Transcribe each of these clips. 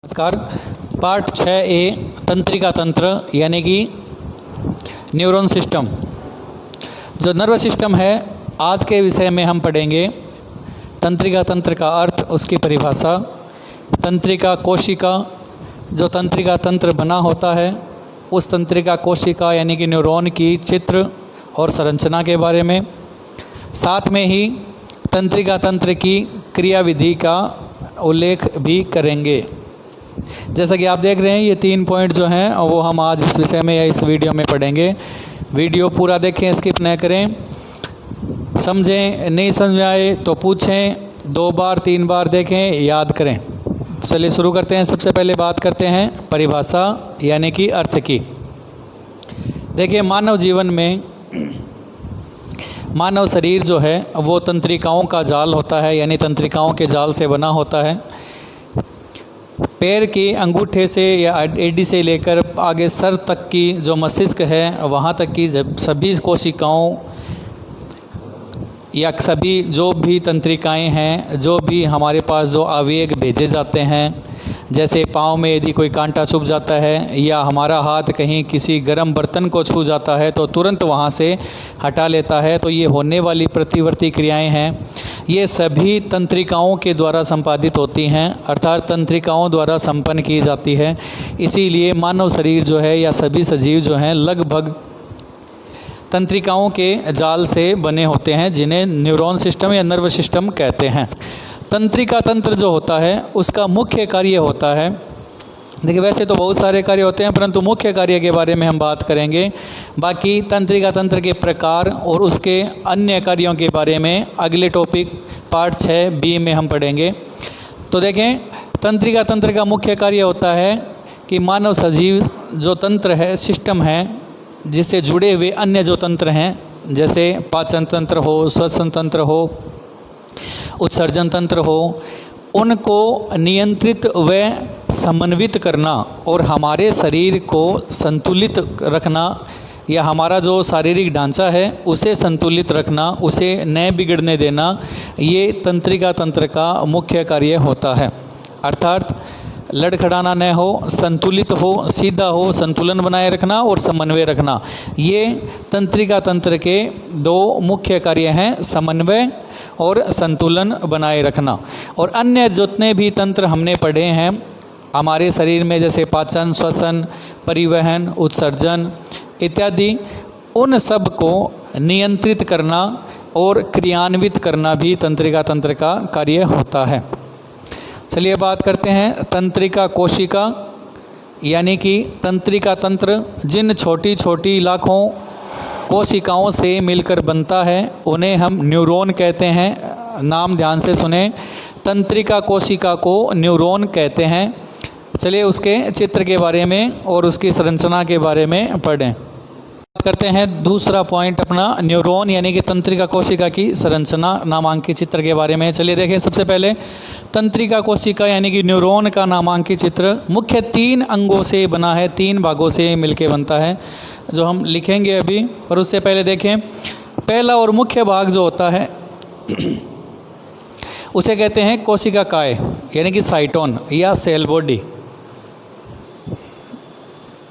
नमस्कार। Part 6A तंत्रिका तंत्र यानी कि न्यूरॉन सिस्टम। जो नर्वस सिस्टम है, आज के विषय में हम पढ़ेंगे तंत्रिका तंत्र का अर्थ, उसकी परिभाषा, तंत्रिका कोशिका, जो तंत्रिका तंत्र बना होता है उस तंत्रिका कोशिका यानी कि न्यूरॉन की चित्र और संरचना के बारे में, साथ में ही तंत्रिका तंत्र की क्रियाविधि का उल्लेख भी करेंगे। जैसा कि आप देख रहे हैं, ये 3 पॉइंट जो हैं वो हम आज इस विषय में या इस वीडियो में पढ़ेंगे। वीडियो पूरा देखें, स्किप न करें, समझें, नहीं समझ आए तो पूछें, 2 बार 3 बार देखें, याद करें। चलिए शुरू करते हैं। सबसे पहले बात करते हैं परिभाषा यानी कि अर्थ की। देखिए, मानव जीवन में मानव शरीर जो है वो तंत्रिकाओं का जाल होता है, यानी तंत्रिकाओं के जाल से बना होता है। पैर के अंगूठे से या एडी से लेकर आगे सर तक की जो मस्तिष्क है वहाँ तक की सभी कोशिकाओं या सभी जो भी तंत्रिकाएं हैं, जो भी हमारे पास जो आवेग भेजे जाते हैं, जैसे पाँव में यदि कोई कांटा चुभ जाता है या हमारा हाथ कहीं किसी गर्म बर्तन को छू जाता है तो तुरंत वहाँ से हटा लेता है, तो ये होने वाली प्रतिवर्ती क्रियाएं हैं, ये सभी तंत्रिकाओं के द्वारा संपादित होती हैं, अर्थात तंत्रिकाओं द्वारा संपन्न की जाती है। इसीलिए मानव शरीर जो है या सभी सजीव जो हैं लगभग तंत्रिकाओं के जाल से बने होते हैं, जिन्हें न्यूरॉन सिस्टम या नर्वस सिस्टम कहते हैं। तंत्रिका तंत्र जो होता है उसका मुख्य कार्य होता है, देखिए वैसे तो बहुत सारे कार्य होते हैं परंतु मुख्य कार्य के बारे में हम बात करेंगे। बाकी तंत्रिका तंत्र के प्रकार और उसके अन्य कार्यों के बारे में अगले टॉपिक पार्ट 6B में हम पढ़ेंगे। तो देखें, तंत्रिका तंत्र का मुख्य कार्य होता है कि मानव सजीव जो तंत्र है, सिस्टम है, जिससे जुड़े हुए अन्य जो तंत्र हैं, जैसे पाचन तंत्र हो, श्वसन तंत्र हो, उत्सर्जन तंत्र हो, उनको नियंत्रित व समन्वित करना और हमारे शरीर को संतुलित रखना या हमारा जो शारीरिक ढांचा है उसे संतुलित रखना, उसे न बिगड़ने देना, ये तंत्रिका तंत्र का मुख्य कार्य होता है। अर्थात लड़खड़ाना न हो, संतुलित हो, सीधा हो, संतुलन बनाए रखना और समन्वय रखना, ये तंत्रिका तंत्र के 2 मुख्य कार्य हैं, समन्वय और संतुलन बनाए रखना। और अन्य जितने भी तंत्र हमने पढ़े हैं हमारे शरीर में, जैसे पाचन, श्वसन, परिवहन, उत्सर्जन इत्यादि, उन सब को नियंत्रित करना और क्रियान्वित करना भी तंत्रिका तंत्र का कार्य होता है। चलिए बात करते हैं तंत्रिका कोशिका यानी कि तंत्रिका तंत्र। जिन छोटी छोटी लाखों कोशिकाओं से मिलकर बनता है उन्हें हम न्यूरॉन कहते हैं। नाम ध्यान से सुने, तंत्रिका कोशिका को न्यूरॉन कहते हैं। चलिए उसके चित्र के बारे में और उसकी संरचना के बारे में पढ़ें। बात करते हैं दूसरा पॉइंट अपना, न्यूरॉन यानी कि तंत्रिका कोशिका की संरचना नामांकित चित्र के बारे में। चलिए देखें, सबसे पहले तंत्रिका कोशिका यानी कि न्यूरॉन का नामांकित चित्र मुख्य 3 अंगों से बना है, 3 भागों से मिलके बनता है, जो हम लिखेंगे अभी। पर उससे पहले देखें, पहला और मुख्य भाग जो होता है उसे कहते हैं कोशिका काय यानी कि साइटोन या सेल बॉडी।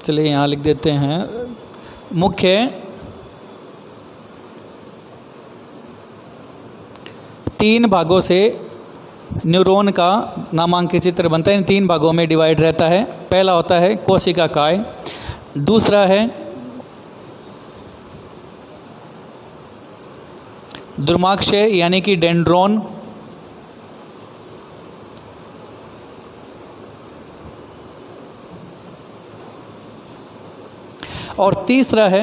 चलिए यहाँ लिख देते हैं, मुख्य 3 भागों से न्यूरॉन का नामांकित चित्र बनता है। इन 3 भागों में डिवाइड रहता है। पहला होता है कोशिका काय, दूसरा है द्रुमाक्षय यानी कि डेंड्रोन, और तीसरा है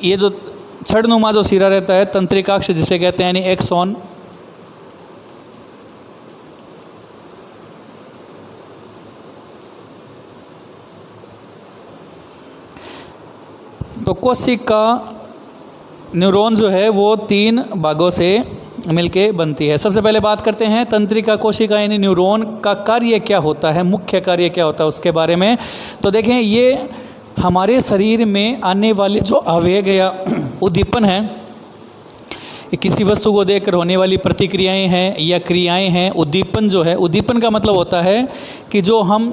ये जो छड़नुमा जो सिरा रहता है, तंत्रिकाक्ष जिसे कहते हैं, यानी एक्सॉन। तो कोशिका न्यूरॉन जो है वो 3 भागों से मिलके बनती है। सबसे पहले बात करते हैं तंत्रिका कोशिका यानी न्यूरॉन का कार्य क्या होता है, मुख्य कार्य क्या होता है उसके बारे में। तो देखें, ये हमारे शरीर में आने वाले जो आवेग या उद्दीपन हैं किसी वस्तु को देखकर होने वाली प्रतिक्रियाएं हैं या क्रियाएं हैं। उद्दीपन जो है, उद्दीपन का मतलब होता है कि जो हम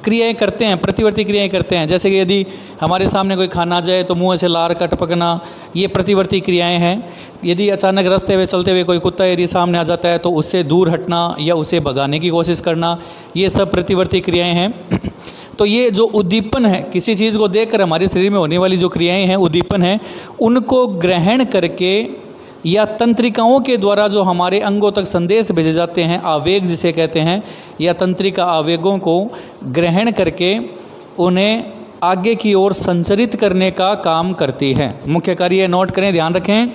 क्रियाएं करते हैं, प्रतिवर्ती क्रियाएं करते हैं। जैसे कि यदि हमारे सामने कोई खाना आ जाए तो मुंह से लार का टपकना, ये प्रतिवर्ती क्रियाएं हैं। यदि अचानक रास्ते में चलते हुए कोई कुत्ता यदि सामने आ जाता है तो उससे दूर हटना या उसे भगाने की कोशिश करना, ये सब प्रतिवर्ती क्रियाएं हैं। तो ये जो उद्दीपन है, किसी चीज़ को देखकर हमारे शरीर में होने वाली जो क्रियाएं हैं, उद्दीपन है, उनको ग्रहण करके या तंत्रिकाओं के द्वारा जो हमारे अंगों तक संदेश भेजे जाते हैं, आवेग जिसे कहते हैं, या तंत्रिका आवेगों को ग्रहण करके उन्हें आगे की ओर संचरित करने का काम करती है। मुख्य कार्य नोट करें, ध्यान रखें।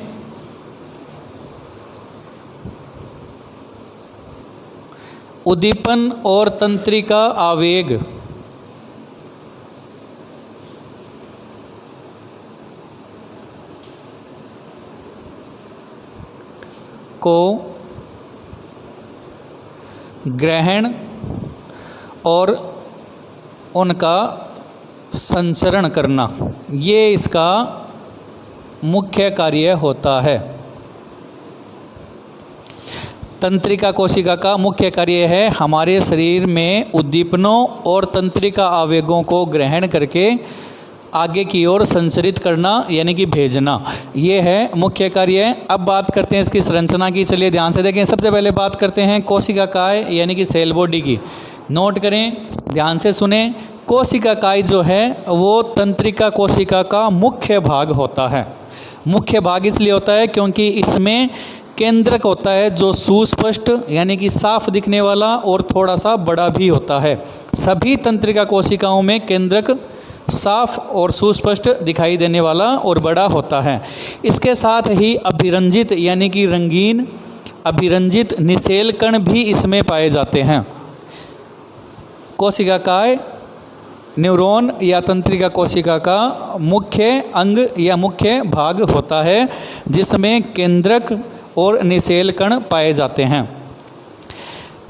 उद्दीपन और तंत्रिका आवेग को ग्रहण और उनका संचरण करना, ये इसका मुख्य कार्य होता है। तंत्रिका कोशिका का मुख्य कार्य है हमारे शरीर में उद्दीपनों और तंत्रिका आवेगों को ग्रहण करके आगे की ओर संचरित करना, यानी कि भेजना, ये है मुख्य कार्य। अब बात करते हैं इसकी संरचना की। चलिए ध्यान से देखें। सबसे पहले बात करते हैं कोशिका काय यानी कि सेल बॉडी की। नोट करें, ध्यान से सुने। कोशिका काय जो है वो तंत्रिका कोशिका का मुख्य भाग होता है। मुख्य भाग इसलिए होता है क्योंकि इसमें केंद्रक होता है जो सुस्पष्ट यानी कि साफ दिखने वाला और थोड़ा सा बड़ा भी होता है। सभी तंत्रिका कोशिकाओं में केंद्रक साफ और सुस्पष्ट दिखाई देने वाला और बड़ा होता है। इसके साथ ही अभिरंजित यानी कि रंगीन अभिरंजित निषेल कण भी इसमें पाए जाते हैं। कोशिका काय न्यूरॉन या तंत्रिका कोशिका का मुख्य अंग या मुख्य भाग होता है जिसमें केंद्रक और निषेल कण पाए जाते हैं।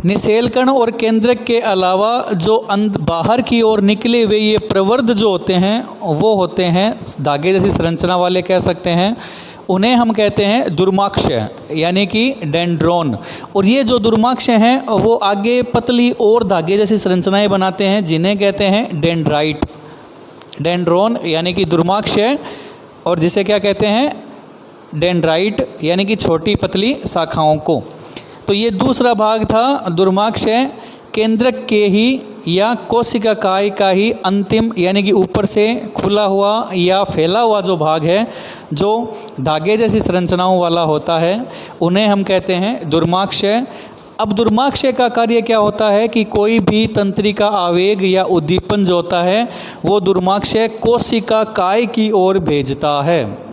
निषेल कण और केंद्रक के अलावा जो बाहर की ओर निकले हुए ये प्रवर्ध जो होते हैं वो होते हैं धागे जैसी संरचना वाले, कह सकते हैं। उन्हें हम कहते हैं दुर्माक्षय यानी कि डेंड्रोन। और ये जो दुर्माक्षय हैं वो आगे पतली और धागे जैसी संरचनाएं बनाते हैं जिन्हें कहते हैं डेंड्राइट। डेंड्रोन यानी कि दुर्माक्षय और जिसे क्या कहते हैं, डेंड्राइट यानी कि छोटी पतली शाखाओं को। तो ये दूसरा भाग था दुर्माक्षय, केंद्रक के ही या कोशिका काय का ही अंतिम यानी कि ऊपर से खुला हुआ या फैला हुआ जो भाग है जो धागे जैसी संरचनाओं वाला होता है, उन्हें हम कहते हैं दुर्माक्षय। अब दुर्माक्षय का कार्य क्या होता है कि कोई भी तंत्रिका आवेग या उद्दीपन जो होता है वो दुर्माक्षय कोशिका काय की ओर भेजता है।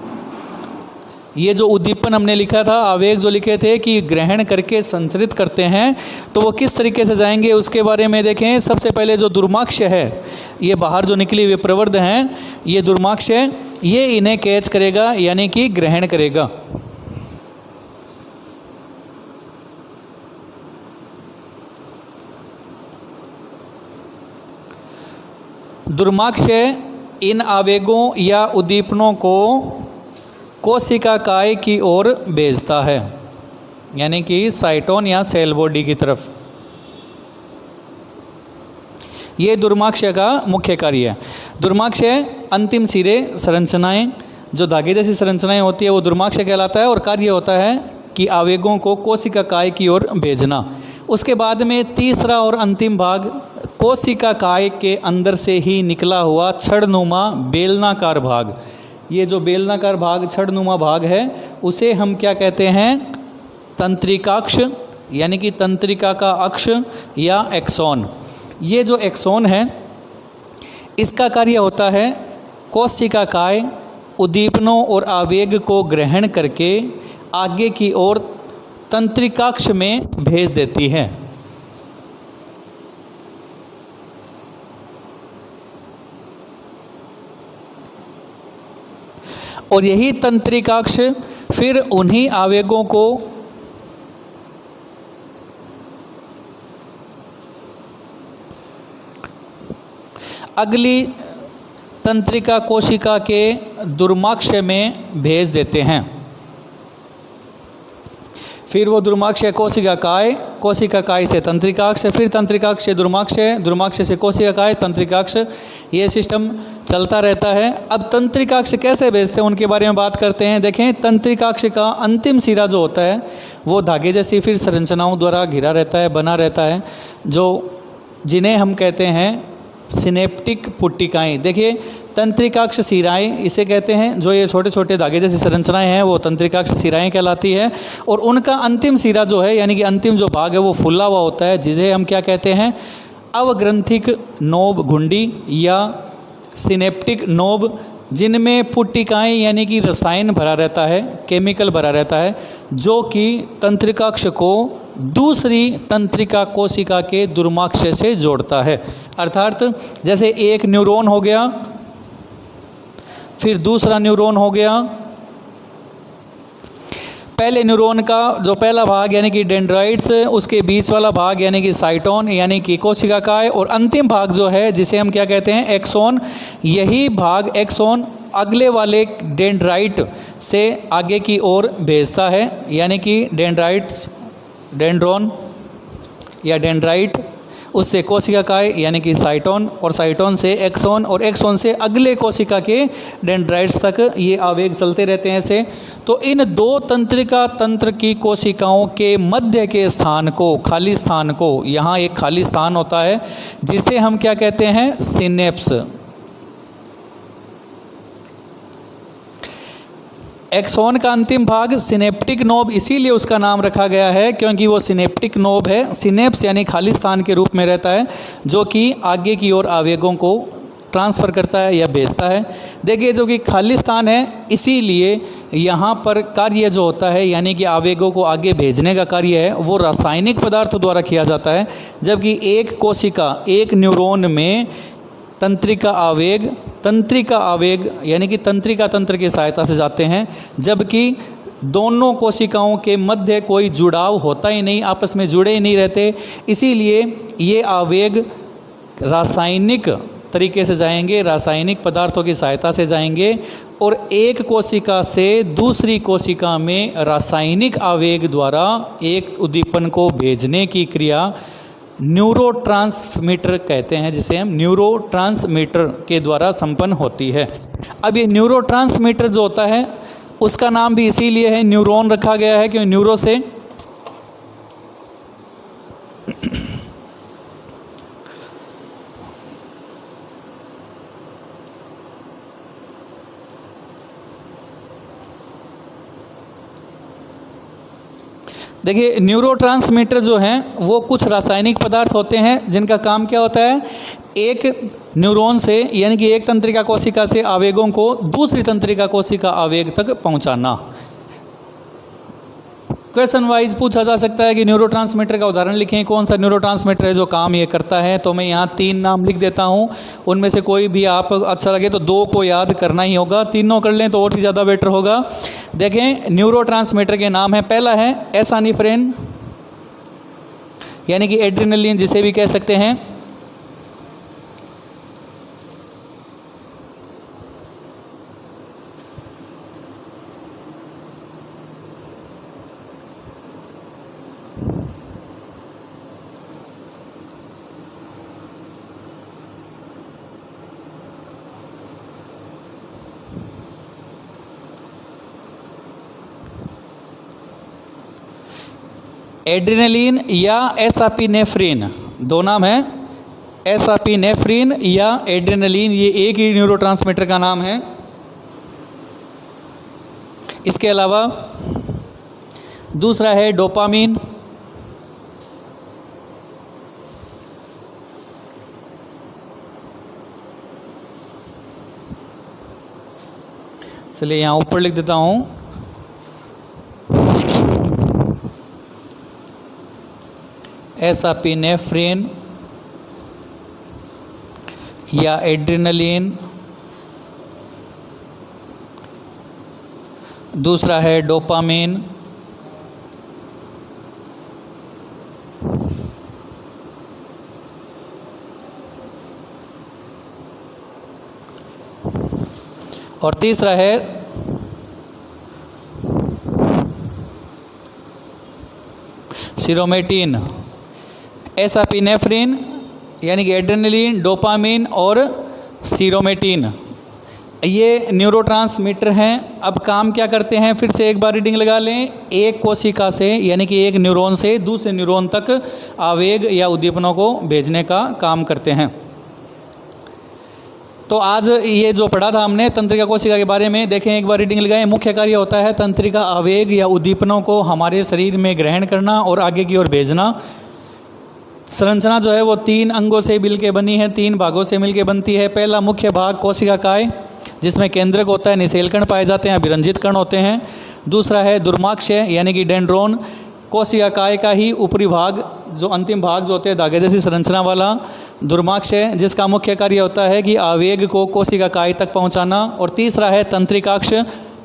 ये जो उद्दीपन हमने लिखा था, आवेग जो लिखे थे कि ग्रहण करके संचरित करते हैं, तो वो किस तरीके से जाएंगे उसके बारे में देखें। सबसे पहले जो दुर्माक्षय है, ये बाहर जो निकली हुए प्रवर्ध हैं, ये दुर्माक्षय ये इन्हें कैच करेगा यानी कि ग्रहण करेगा। दुर्माक्षय इन आवेगों या उद्दीपनों को कोशिका काय की ओर भेजता है यानी कि साइटोन या सेल बॉडी की तरफ। ये दुर्माक्षय का मुख्य कार्य है। दुर्माक्षय अंतिम सिरे संरचनाएं जो धागे जैसी संरचनाएं होती है वो दुर्माक्षय कहलाता है और कार्य होता है कि आवेगों को कोशिका काय की ओर भेजना। उसके बाद में तीसरा और अंतिम भाग कोशिका काय के अंदर से ही निकला हुआ छड़नुमा बेलनाकार भाग। ये जो बेलनाकार भाग छड़नुमा भाग है उसे हम क्या कहते हैं, तंत्रिकाक्ष यानी कि तंत्रिका का अक्ष या एक्सोन। ये जो एक्सोन है इसका कार्य होता है कोशिका काय उद्दीपनों और आवेग को ग्रहण करके आगे की ओर तंत्रिकाक्ष में भेज देती है। और यही तंत्रिकाक्ष फिर उन्हीं आवेगों को अगली तंत्रिका कोशिका के दुर्माक्षय में भेज देते हैं। फिर वो दुर्माक्षय कोशिकाकाय, कोशिकाकाय से तंत्रिकाक्ष, फिर तंत्रिकाक्ष से दुर्माक्षय, दुर्माक्षय से कोशिकाकाय, तंत्रिकाक्ष, ये सिस्टम चलता रहता है। अब तंत्रिकाक्ष कैसे भेजते हैं उनके बारे में बात करते हैं। देखें, तंत्रिकाक्ष का अंतिम सिरा जो होता है वो धागे जैसी फिर संरचनाओं द्वारा घिरा रहता है, बना रहता है, जिन्हें हम कहते हैं सिनेप्टिक पुट्टिकाएँ। देखिए, तंत्रिकाक्ष शिराएँ इसे कहते हैं, जो ये छोटे छोटे धागे जैसी संरचनाएं हैं वो तंत्रिकाक्ष शिराएँ कहलाती है। और उनका अंतिम सिरा जो है, यानी कि अंतिम जो भाग है वो फुला हुआ होता है, जिसे हम क्या कहते हैं, अवग्रंथिक नोब घुंडी या सिनेप्टिक नोब, जिनमें पुट्टिकाएँ यानी कि रसायन भरा रहता है, केमिकल भरा रहता है, जो कि तंत्रिकाक्ष को दूसरी तंत्रिका कोशिका के दुर्माक्षय से जोड़ता है। अर्थात जैसे एक न्यूरॉन हो गया, फिर दूसरा न्यूरॉन हो गया, पहले न्यूरॉन का जो पहला भाग यानी कि डेंड्राइट्स, उसके बीच वाला भाग यानी कि साइटोन यानी कि कोशिकाकाय, और अंतिम भाग जो है जिसे हम क्या कहते हैं, एक्सोन। यही भाग एक्सोन अगले वाले डेंड्राइट से आगे की ओर भेजता है, यानी कि डेंड्राइट्स, डेंड्रोन या डेंड्राइट, उससे कोशिकाकाय यानी कि साइटोन, और साइटोन से एक्सोन, और एक्सोन से अगले कोशिका के डेंड्राइट्स तक ये आवेग चलते रहते हैं ऐसे। तो इन दो तंत्रिका तंत्र की कोशिकाओं के मध्य के स्थान को, खाली स्थान को, यहाँ एक खाली स्थान होता है जिसे हम क्या कहते हैं, सिनेप्स। एक्सोन का अंतिम भाग सिनेप्टिक नोब, इसीलिए उसका नाम रखा गया है क्योंकि वो सिनेप्टिक नोब है। सिनेप्स यानी खाली स्थान के रूप में रहता है, जो कि आगे की ओर आवेगों को ट्रांसफ़र करता है या भेजता है। देखिए, जो कि खाली स्थान है, इसीलिए यहाँ पर कार्य जो होता है यानी कि आवेगों को आगे भेजने का कार्य है वो रासायनिक पदार्थों द्वारा किया जाता है। जबकि एक कोशिका, एक न्यूरॉन में तंत्रिका आवेग यानी कि तंत्रिका तंत्र की सहायता से जाते हैं, जबकि दोनों कोशिकाओं के मध्य कोई जुड़ाव होता ही नहीं, आपस में जुड़े ही नहीं रहते। इसीलिए ये आवेग रासायनिक तरीके से जाएंगे, रासायनिक पदार्थों की सहायता से जाएंगे, और एक कोशिका से दूसरी कोशिका में रासायनिक आवेग द्वारा एक उद्दीपन को भेजने की क्रिया न्यूरोट्रांसमीटर कहते हैं, जिसे हम न्यूरोट्रांसमीटर के द्वारा संपन्न होती है। अब ये न्यूरोट्रांसमीटर जो होता है उसका नाम भी इसीलिए है, न्यूरॉन रखा गया है, क्योंकि न्यूरो से देखिए, न्यूरोट्रांसमीटर जो हैं वो कुछ रासायनिक पदार्थ होते हैं जिनका काम क्या होता है, एक न्यूरॉन से यानी कि एक तंत्रिका कोशिका से आवेगों को दूसरी तंत्रिका कोशिका आवेग तक पहुंचाना। क्वेश्चन वाइज पूछा जा सकता है कि न्यूरोट्रांसमीटर का उदाहरण लिखें, कौन सा न्यूरोट्रांसमीटर है जो काम ये करता है। तो मैं यहाँ 3 नाम लिख देता हूँ, उनमें से कोई भी आप अच्छा लगे तो 2 को याद करना ही होगा, तीनों कर लें तो और भी ज़्यादा बेटर होगा। देखें, न्यूरोट्रांसमीटर के नाम है, पहला है एसानिफ्रेन यानी कि एड्रेनलिन जिसे भी कह सकते हैं, एड्रेनलिन या एसापिनेफ्रिन, 2 नाम है, एसापिनेफ्रिन या एड्रेनलिन, ये एक ही न्यूरोट्रांसमीटर का नाम है। इसके अलावा दूसरा है डोपामीन, चलिए यहाँ ऊपर लिख देता हूँ, एसापिनेफ्रिन या एड्रेनलिन, दूसरा है डोपामीन, और तीसरा है सीरोमेटिन, एसापिनेफ्रिन यानी कि एड्रेनलिन, डोपामिन और सीरोमेटिन, ये न्यूरोट्रांसमीटर हैं। अब काम क्या करते हैं, फिर से एक बार रीडिंग लगा लें। एक कोशिका से यानी कि एक न्यूरॉन से दूसरे न्यूरॉन तक आवेग या उद्दीपनों को भेजने का काम करते हैं। तो आज ये जो पढ़ा था हमने तंत्रिका कोशिका के बारे में, देखें एक बार रीडिंग लगाएं। मुख्य कार्य होता है तंत्रिका आवेग या उद्दीपनों को हमारे शरीर में ग्रहण करना और आगे की ओर भेजना। संरचना जो है वो 3 अंगों से मिलकर बनी है, 3 भागों से मिलकर बनती है। पहला मुख्य भाग कोशिकाकाय, जिसमें केंद्रक होता है, निषेलकण पाए जाते हैं, अभिरंजित कण होते हैं। दूसरा है दुर्माक्षय यानी कि डेंड्रोन, कोशिकाकाय का ही ऊपरी भाग, जो अंतिम भाग जो होते हैं धागे जैसी संरचना वाला दुर्माक्षय, जिसका मुख्य कार्य होता है कि आवेग को कोशिकाकाय तक पहुंचाना। और तीसरा है तंत्रिकाक्ष,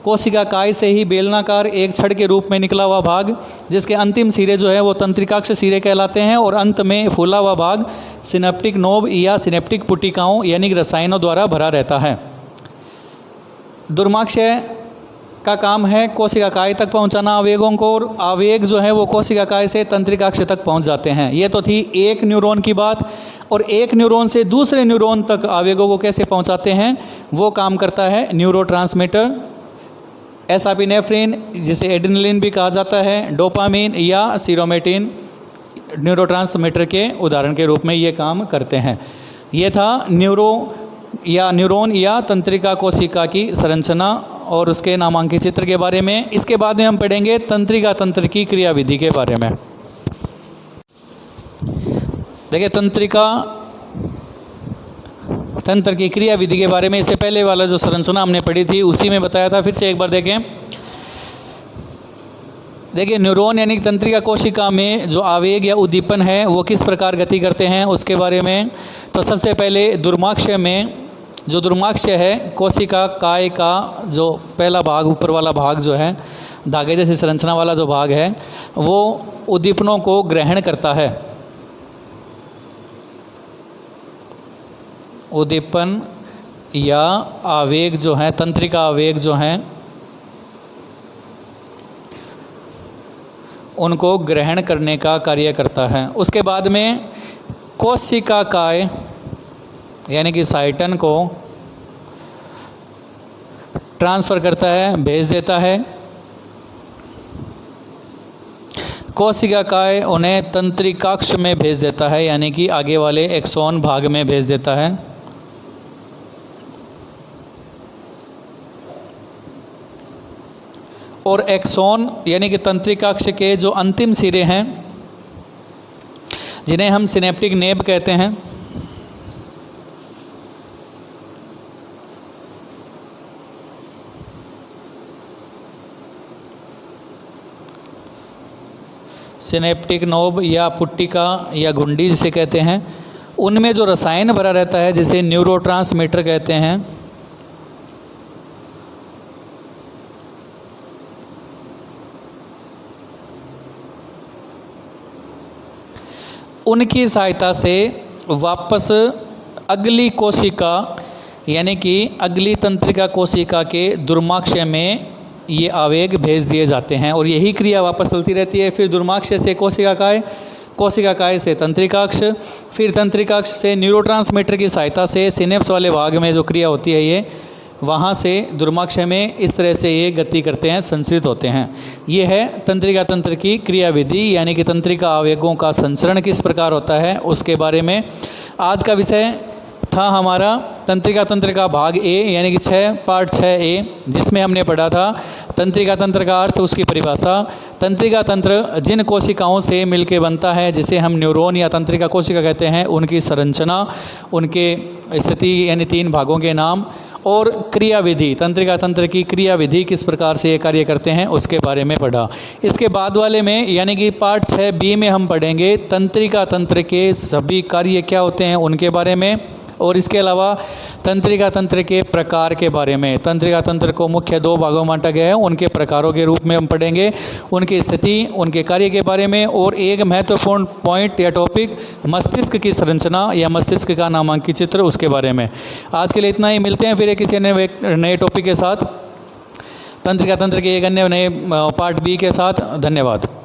कोशिकाकाय से ही बेलनाकार एक छड़ के रूप में निकला हुआ भाग, जिसके अंतिम सिरे जो है वो तंत्रिकाक्ष सिरे कहलाते हैं। और अंत में फूला हुआ भाग सिनेप्टिक नोब या सिनेप्टिक पुटिकाओं यानी रसायनों द्वारा भरा रहता है। दुर्माक्षय का काम है कोशिकाकाय तक पहुंचाना आवेगों को, और आवेग जो है वो कोशिकाकाय से तंत्रिकाक्ष तक पहुंच जाते हैं। ये तो थी एक न्यूरॉन की बात। और एक न्यूरॉन से दूसरे न्यूरॉन तक आवेगों को कैसे पहुंचाते हैं, वो काम करता है न्यूरोट्रांसमीटर। एसापिनेफ्रिन, जिसे एड्रेनलिन भी कहा जाता है, डोपामिन या सीरोमेटिन न्यूरोट्रांसमीटर के उदाहरण के रूप में ये काम करते हैं। ये था न्यूरॉन या तंत्रिका कोशिका की संरचना और उसके नामांकित चित्र के बारे में। इसके बाद में हम पढ़ेंगे तंत्रिका तंत्र की क्रियाविधि के बारे में। देखिए तंत्रिका तंत्र की क्रियाविधि के बारे में इससे पहले वाला जो संरचना हमने पढ़ी थी उसी में बताया था। फिर से एक बार देखें। देखिए न्यूरॉन यानी तंत्रिका कोशिका में जो आवेग या उद्दीपन है वो किस प्रकार गति करते हैं उसके बारे में। तो सबसे पहले दुर्माक्षय में, जो दुर्माक्षय है कोशिका काय का जो पहला भाग, ऊपर वाला भाग जो है धागे जैसी संरचना वाला जो भाग है, वो उद्दीपनों को ग्रहण करता है। उद्दीपन या आवेग जो है, तंत्रिका आवेग जो हैं, उनको ग्रहण करने का कार्य करता है। उसके बाद में कोशिकाकाय यानी कि साइटन को ट्रांसफ़र करता है, भेज देता है। कोशिकाकाय उन्हें तंत्रिकाक्ष में भेज देता है यानी कि आगे वाले एक्सोन भाग में भेज देता है। और एक्सोन यानी कि तंत्रिकाक्ष के जो अंतिम सिरे हैं, जिन्हें हम सिनेप्टिक नेब कहते हैं, सिनेप्टिक नोब या पुट्टिका या घुंडी जिसे कहते हैं, उनमें जो रसायन भरा रहता है जिसे न्यूरोट्रांसमीटर कहते हैं, उनकी सहायता से वापस अगली कोशिका यानी कि अगली तंत्रिका कोशिका के दुर्माक्षय में ये आवेग भेज दिए जाते हैं। और यही क्रिया वापस चलती रहती है। फिर दुर्माक्षय से कोशिकाकाय, कोशिकाकाय से तंत्रिकाक्ष, फिर तंत्रिकाक्ष से न्यूरोट्रांसमीटर की सहायता से सिनेप्स वाले भाग में जो क्रिया होती है ये वहाँ से दुर्माक्षय में इस तरह से ये गति करते हैं, संचरित होते हैं। ये है तंत्रिका तंत्र की क्रियाविधि यानी कि तंत्रिका आवेगों का संचरण किस प्रकार होता है उसके बारे में आज का विषय था हमारा। तंत्रिका तंत्र का भाग ए यानी कि 6 पार्ट 6A, जिसमें हमने पढ़ा था तंत्रिका तंत्र का अर्थ, उसकी परिभाषा, तंत्रिका तंत्र जिन कोशिकाओं से मिलकर बनता है जिसे हम न्यूरॉन या तंत्रिका कोशिका कहते हैं, उनकी संरचना, उनके स्थिति यानी 3 भागों के नाम, और क्रियाविधि, तंत्रिका तंत्र की क्रियाविधि किस प्रकार से ये कार्य करते हैं उसके बारे में पढ़ा। इसके बाद वाले में यानी कि पार्ट 6B में हम पढ़ेंगे तंत्रिका तंत्र के सभी कार्य क्या होते हैं उनके बारे में, और इसके अलावा तंत्रिका तंत्र के प्रकार के बारे में। तंत्रिका तंत्र को मुख्य 2 भागों में बांटा गया है, उनके प्रकारों के रूप में हम पढ़ेंगे, उनकी स्थिति, उनके कार्य के बारे में, और एक महत्वपूर्ण पॉइंट या टॉपिक मस्तिष्क की संरचना या मस्तिष्क का नामांकित चित्र, उसके बारे में। आज के लिए इतना ही, मिलते हैं फिर किसी नए टॉपिक के साथ, तंत्रिका तंत्र के एक अन्य नए पार्ट B के साथ। धन्यवाद।